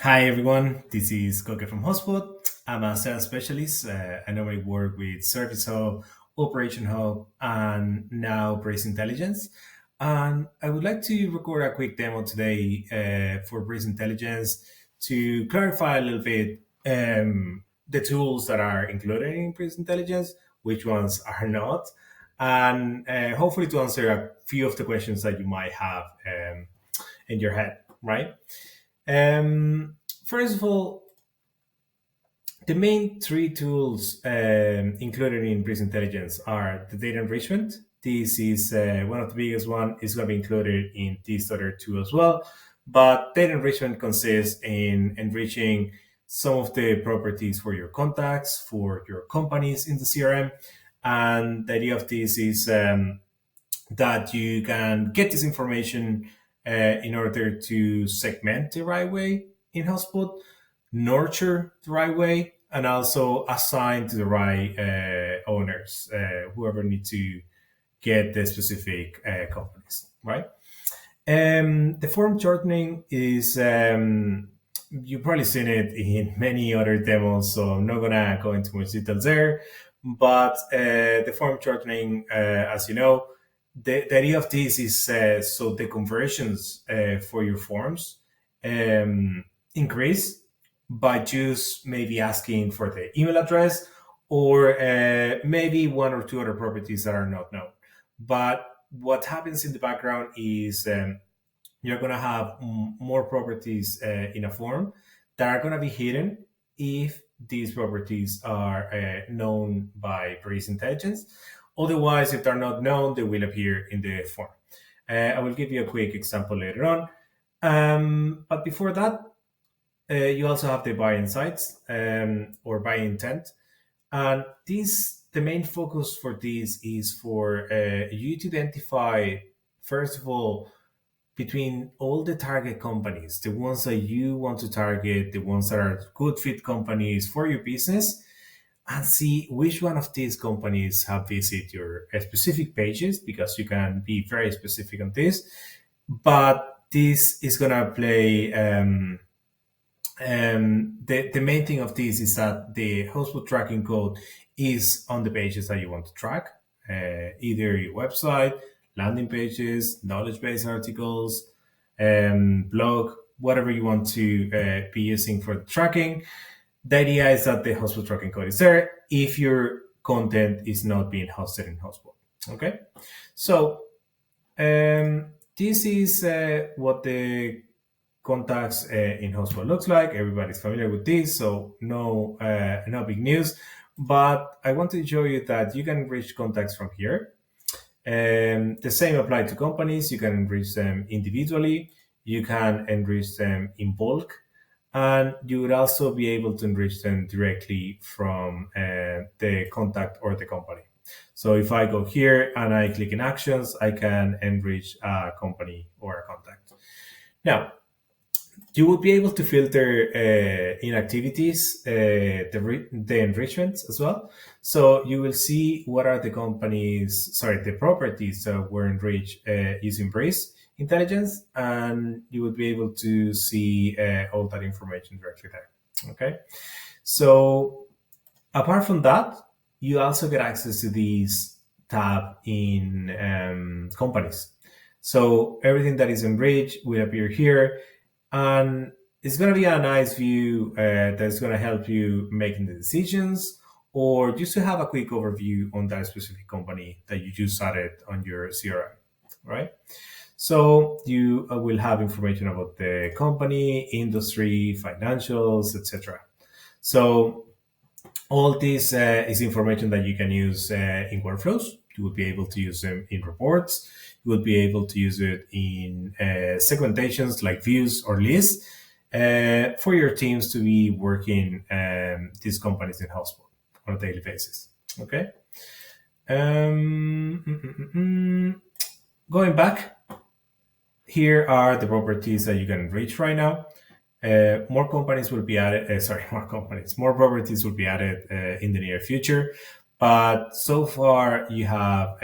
Hi everyone, this is Koke from HubSpot. I'm a sales specialist. I normally work with Service Hub, Operation Hub, and now Breeze Intelligence. And I would like to record a quick demo today for Breeze Intelligence to clarify a little bit the tools that are included in Breeze Intelligence, which ones are not, and hopefully to answer a few of the questions that you might have in your head, right? First of all, the main three tools included in Breeze Intelligence are the data enrichment. This is one of the biggest one. It's going to be included in this other two as well. But data enrichment consists in enriching some of the properties for your contacts, for your companies in the CRM. And the idea of this is that you can get this information in order to segment the right way in HubSpot, nurture the right way, and also assign to the right owners, whoever need to get the specific companies, right? The form shortening is you've probably seen it in many other demos, so I'm not gonna go into much details there. But the form shortening, as you know, the idea of this is so the conversions for your forms increase by just maybe asking for the email address or maybe one or two other properties that are not known. But what happens in the background is you're going to have more properties in a form that are going to be hidden if these properties are known by Breeze Intelligence. Otherwise, if they're not known, they will appear in the form. I will give you a quick example later on. But before that, you also have the buy insights or buy intent. And the main focus for this is for you to identify, first of all, between all the target companies, the ones that you want to target, the ones that are good fit companies for your business, and see which one of these companies have visited your specific pages, because you can be very specific on this. But this is going to play the main thing of this is that the HubSpot tracking code is on the pages that you want to track, either your website, landing pages, knowledge base articles, blog, whatever you want to be using for the tracking. The idea is that the HubSpot tracking code is there if your content is not being hosted in HubSpot. Okay, so this is what the contacts in HubSpot looks like. Everybody's familiar with this, so no big news. But I want to show you that you can enrich contacts from here. The same applies to companies. You can enrich them individually. You can enrich them in bulk. And you would also be able to enrich them directly from the contact or the company. So if I go here and I click in actions, I can enrich a company or a contact. Now, you will be able to filter in activities the enrichments as well. So you will see what are the the properties that were enriched using Breeze Intelligence, and you will be able to see all that information directly there. Okay. So apart from that, you also get access to this tab in companies. So everything that is enriched will appear here. And it's going to be a nice view that's going to help you making the decisions, or just to have a quick overview on that specific company that you just added on your CRM, right? So you will have information about the company, industry, financials, etc. So all this is information that you can use in workflows. You will be able to use them in reports. You will be able to use it in segmentations like views or lists for your teams to be working these companies in HubSpot on a daily basis. Okay. Going back, here are the properties that you can reach right now. More companies will be added. More properties will be added in the near future. But so far, you have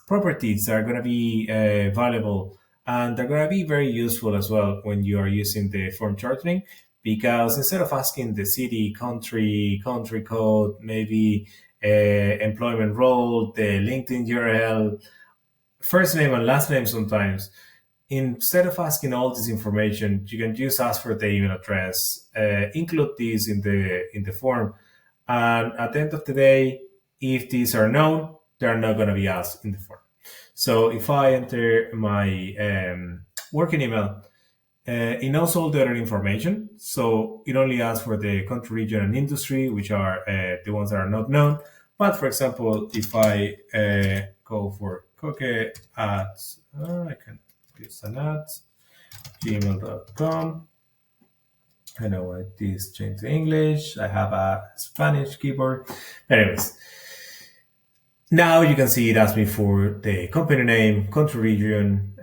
properties that are going to be valuable And they're going to be very useful as well when you are using the form shortening, because instead of asking the city, country code, maybe employment role, the LinkedIn URL, first name and last name sometimes, instead of asking all this information, you can just ask for the email address, include this in the form, and at the end of the day, if these are known, they're not going to be asked in the form. So if I enter my working email, it knows all the other information. So it only asks for the country, region, and industry, which are the ones that are not known. But for example, if I go for cookie ads, I can use an ads, gmail.com. I know why this changed to English. I have a Spanish keyboard. Anyways, now you can see it asks me for the company name, country, region,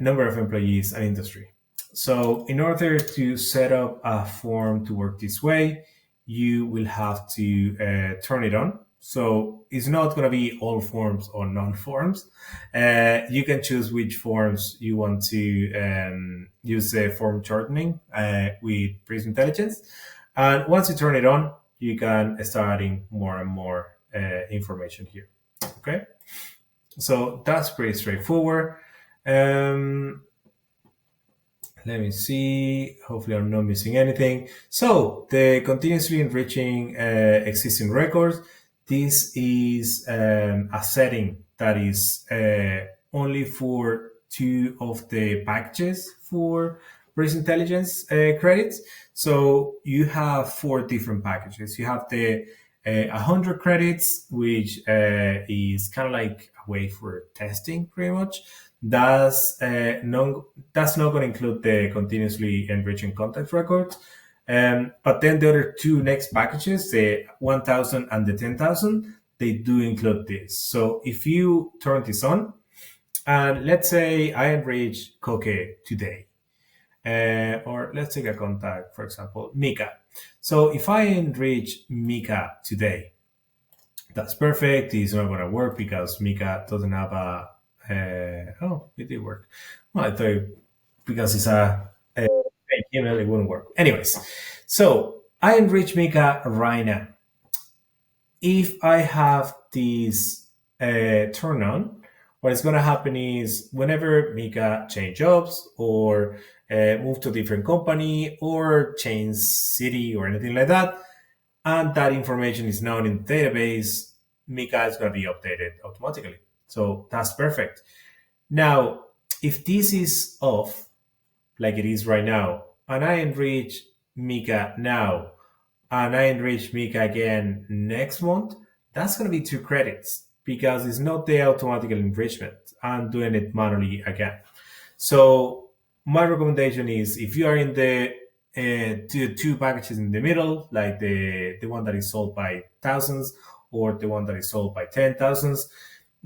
number of employees, and industry. So in order to set up a form to work this way, you will have to turn it on. So it's not going to be all forms or non-forms. You can choose which forms you want to use the form shortening with Breeze Intelligence. And once you turn it on, you can start adding more and more information here. Okay, so that's pretty straightforward. Let me see. Hopefully, I'm not missing anything. So the continuously enriching existing records. This is a setting that is only for two of the packages for Breeze Intelligence credits. So you have four different packages. You have the 100 credits, which is kind of like a way for testing, pretty much. That's not going to include the continuously enriching contact records. But then the other two next packages, the 1000 and the 10,000, they do include this. So if you turn this on, and let's say I enrich Koke today, or let's take a contact, for example, Mika. So if I enrich Mika today, that's perfect. It's not going to work because Mika doesn't have a. Oh, it did work. Well, I thought because it's a fake email, it wouldn't work. Anyways, so I enrich Mika right now. If I have this turn on, what is going to happen is whenever Mika change jobs or move to a different company or change city or anything like that, and that information is known in the database, Mika is going to be updated automatically. So that's perfect. Now, if this is off, like it is right now, and I enrich Mika now, and I enrich Mika again next month, that's going to be 2 credits because it's not the automatic enrichment. I'm doing it manually again. So my recommendation is if you are in the two packages in the middle, like the one that is sold by thousands or the one that is sold by 10,000s,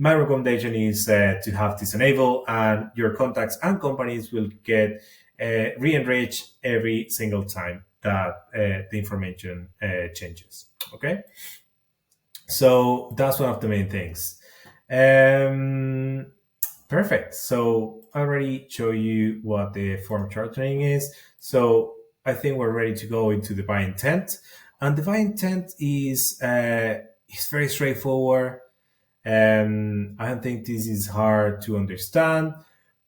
my recommendation is to have this enabled, and your contacts and companies will get re-enriched every single time that the information changes. Okay, so that's one of the main things. Perfect. So I already show you what the form shortening is. So I think we're ready to go into the buy intent, and the buy intent is very straightforward. I don't think this is hard to understand,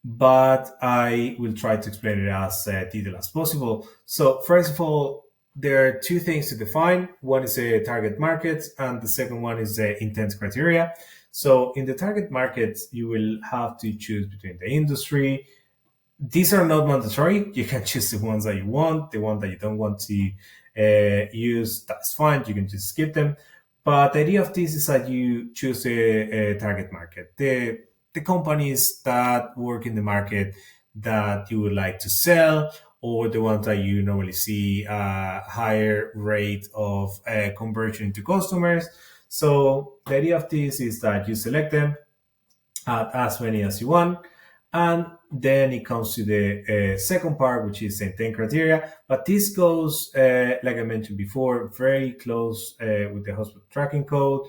but I will try to explain it as detailed as possible. So first of all, there are 2 things to define. One is the target market, and the second one is the intent criteria. So in the target market, you will have to choose between the industry. These are not mandatory. You can choose the ones that you want. The one that you don't want to use, that's fine. You can just skip them. But the idea of this is that you choose a target market. The companies that work in the market that you would like to sell, or the ones that you normally see a higher rate of conversion into customers. So the idea of this is that you select them, add as many as you want, and then it comes to the second part, which is the intent criteria. But this goes, like I mentioned before, very close with the HubSpot tracking code.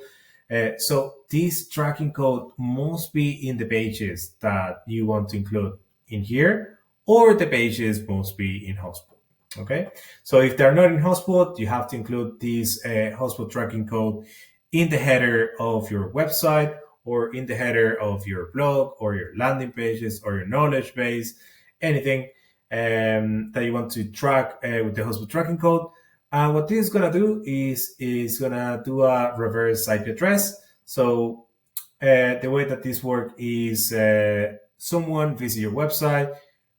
So this tracking code must be in the pages that you want to include in here, or the pages must be in HubSpot. Okay, so if they're not in HubSpot, you have to include this HubSpot tracking code in the header of your website, or in the header of your blog, or your landing pages, or your knowledge base, anything that you want to track with the HubSpot tracking code. And what this is gonna do is gonna do a reverse IP address. So the way that this works is someone visit your website,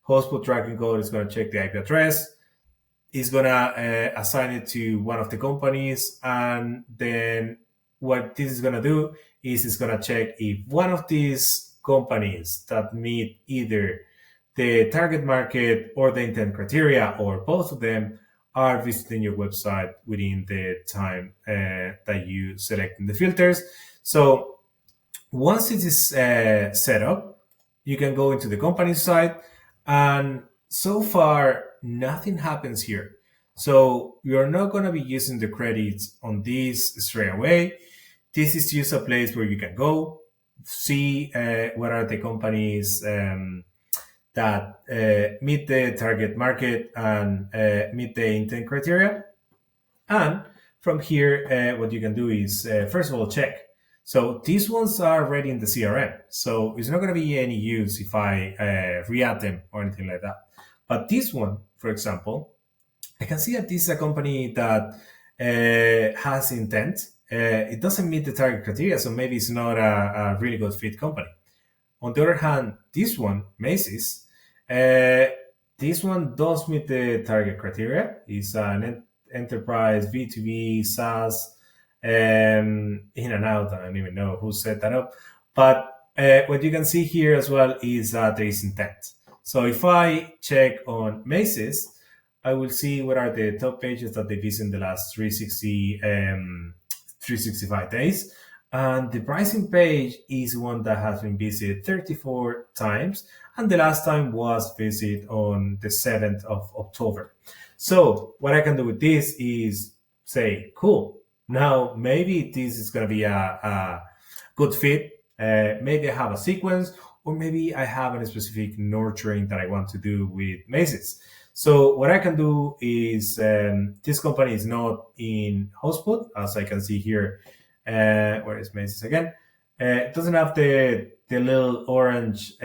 HubSpot tracking code is gonna check the IP address, is gonna assign it to one of the companies, and then what this is gonna do is it's gonna check if one of these companies that meet either the target market or the intent criteria, or both of them, are visiting your website within the time that you select in the filters. So once it is set up, you can go into the company site, and so far nothing happens here. So you're not going to be using the credits on this straight away. This is just a place where you can go see what are the companies that meet the target market and meet the intent criteria. And from here, what you can do is, first of all, check. So these ones are already in the CRM. So it's not going to be any use if I re-add them or anything like that. But this one, for example, I can see that this is a company that has intent. It doesn't meet the target criteria, so maybe it's not a really good fit company. On the other hand, this one, Macy's, this one does meet the target criteria. It's an enterprise B2B SaaS, in and out. I don't even know who set that up. But what you can see here as well is that there is intent. So if I check on Macy's, I will see what are the top pages that they visit in the last 365 days. And the pricing page is one that has been visited 34 times. And the last time was visited on the 7th of October. So what I can do with this is say, cool, now maybe this is going to be a good fit. Maybe I have a sequence, or maybe I have a specific nurturing that I want to do with Macy's. So what I can do is, this company is not in HubSpot, as I can see here. Where is Macy's again? It doesn't have the little orange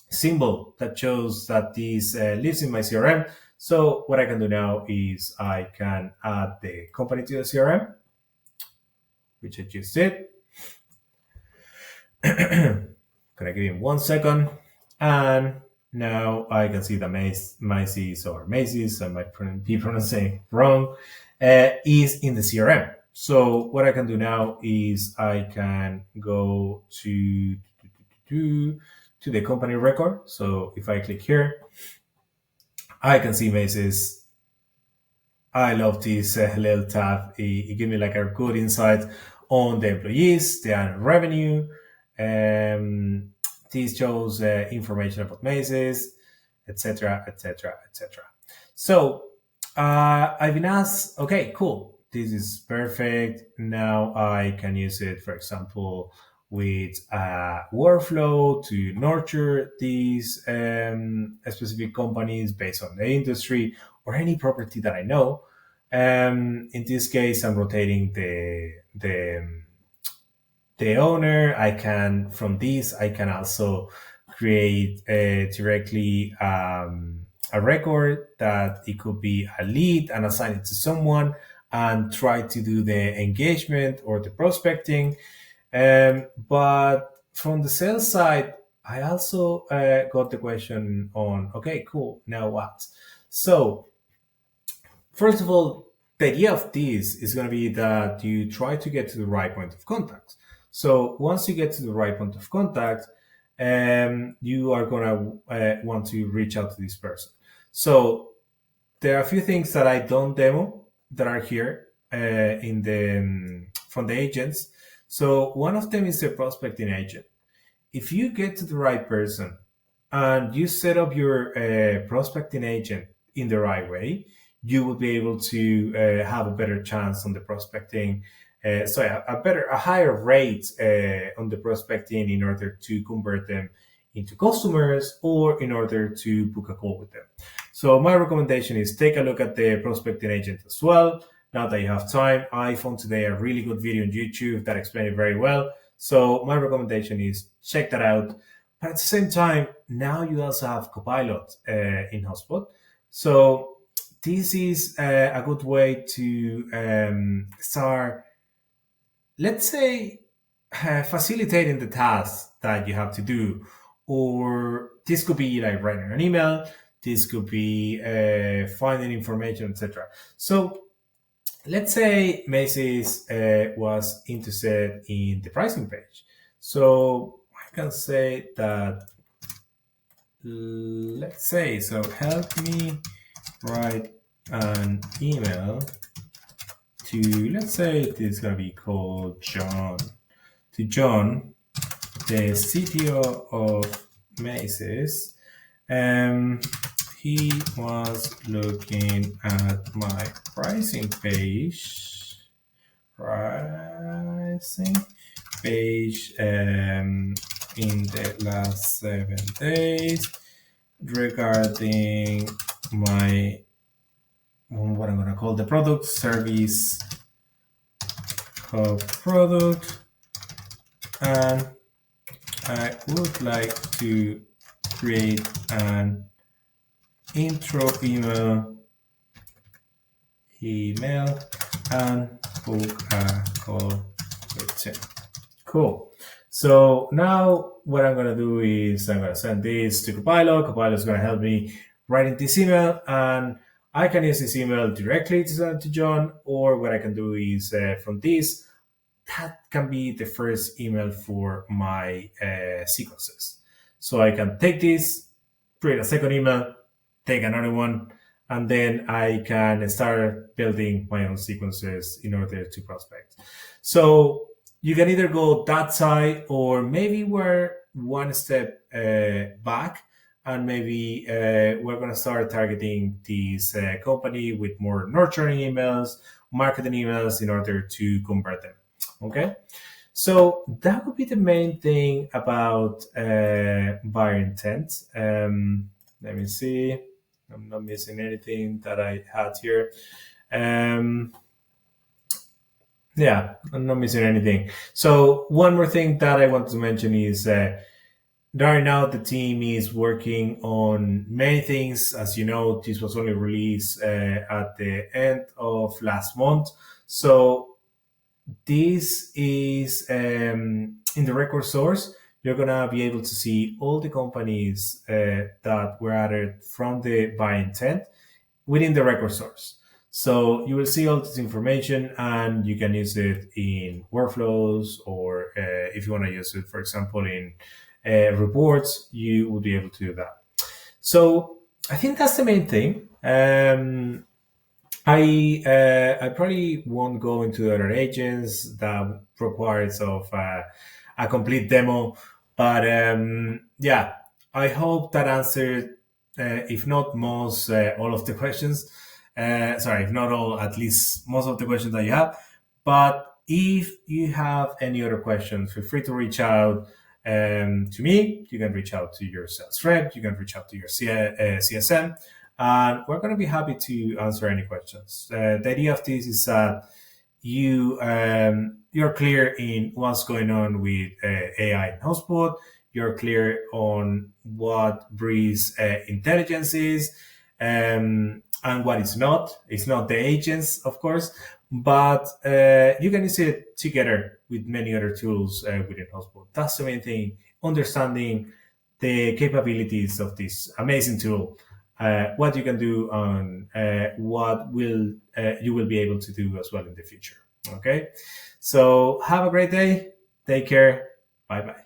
symbol that shows that this lives in my CRM. So what I can do now is I can add the company to the CRM, which I just did. Gonna give him 1 second, and now I can see that Macy's, or Macy's, I might be pronouncing wrong, is in the CRM. So what I can do now is I can go to the company record. So if I click here, I can see Macy's. I love this little tab. It gives me like a good insight on the employees, the annual revenue. This shows information about Macy's, etc., etc., etc. So I've been asked, okay, cool. This is perfect. Now I can use it, for example, with a workflow to nurture these specific companies based on the industry or any property that I know. In this case, I'm rotating the owner. I can, from this, I can also create directly a record that it could be a lead and assign it to someone, and try to do the engagement or the prospecting. But from the sales side, I also got the question on, okay, cool, now what? So first of all, the idea of this is going to be that you try to get to the right point of contact. So once you get to the right point of contact, you are going to want to reach out to this person. So there are a few things that I don't demo that are here in the from the agents. So one of them is the prospecting agent. If you get to the right person and you set up your prospecting agent in the right way, you will be able to have a better chance on the prospecting. A higher rate on the prospecting in order to convert them into customers or in order to book a call with them. So my recommendation is take a look at the prospecting agent as well. Now that you have time, I found today a really good video on YouTube that explained it very well. So my recommendation is check that out. But at the same time, now you also have Copilot in HubSpot. So this is a good way to start, let's say, facilitating the tasks that you have to do. Or this could be like writing an email, this could be finding information, etc. So let's say Macy's was interested in the pricing page. So I can say that, let's say, so help me write an email to, let's say this is going to be called John, to John, the CTO of Macy's. He was looking at my pricing page, in the last 7 days regarding my, what I'm going to call the product, service of product, and I would like to create an intro email and book a call with him. Cool. So now what I'm going to do is I'm going to send this to Copilot. Copilot is going to help me writing this email, and I can use this email directly to send to John, or what I can do is from this, that can be the first email for my sequences. So I can take this, create a second email, take another one, and then I can start building my own sequences in order to prospect. So you can either go that side, or maybe we're one step back, and maybe we're going to start targeting this company with more nurturing emails, marketing emails in order to convert them. Okay, so that would be the main thing about buyer intent. Let me see. I'm not missing anything that I had here. Yeah, I'm not missing anything. So one more thing that I want to mention is right now the team is working on many things. As you know, this was only released at the end of last month. So this is in the record source. You're going to be able to see all the companies that were added from the buy intent within the record source. So you will see all this information, and you can use it in workflows, or if you want to use it, for example, in reports, you will be able to do that. So I think that's the main thing. I probably won't go into other agents that requires of a complete demo, but yeah, I hope that answered, if not most, all of the questions. Sorry, if not all, at least most of the questions that you have. But if you have any other questions, feel free to reach out to me. You can reach out to your sales rep. You can reach out to your CSM. And we're going to be happy to answer any questions. The idea of this is that you're clear in what's going on with AI in HubSpot. You're clear on what Breeze Intelligence is and what it's not. It's not the agents, of course, but you can use it together with many other tools within HubSpot. That's the main thing, understanding the capabilities of this amazing tool. What you can do on what will you will be able to do as well in the future. Okay, so have a great day. Take care. Bye bye.